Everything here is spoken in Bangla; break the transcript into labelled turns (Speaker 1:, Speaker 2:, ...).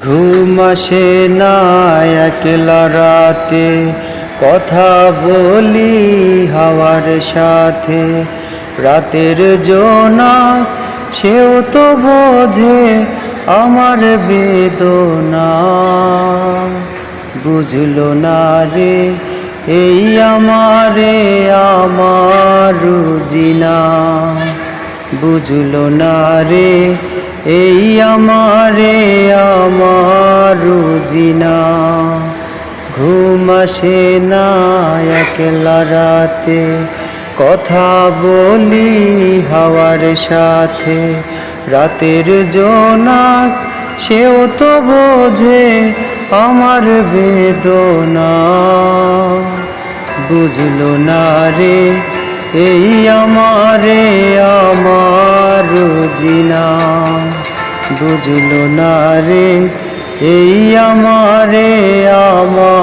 Speaker 1: ঘুম আসে না একলা রাতে, কথা বলি হাওয়ার সাথে। রাতের জোনাক সেও তো বোঝে আমার বেদনা। বুঝলো না রে এই আমারে আমার জিনা। বুঝলো না রে এই আমারে আমার জিনা। ঘুম আসে না একলা রাতে, কথা বলি হাওয়ার সাথে। রাতের জোনাক সেও তো বোঝে আমার বেদনা। বুঝলো না রে এই আমারে আমার জিনা। বুঝলো না রে এই আমারে আমার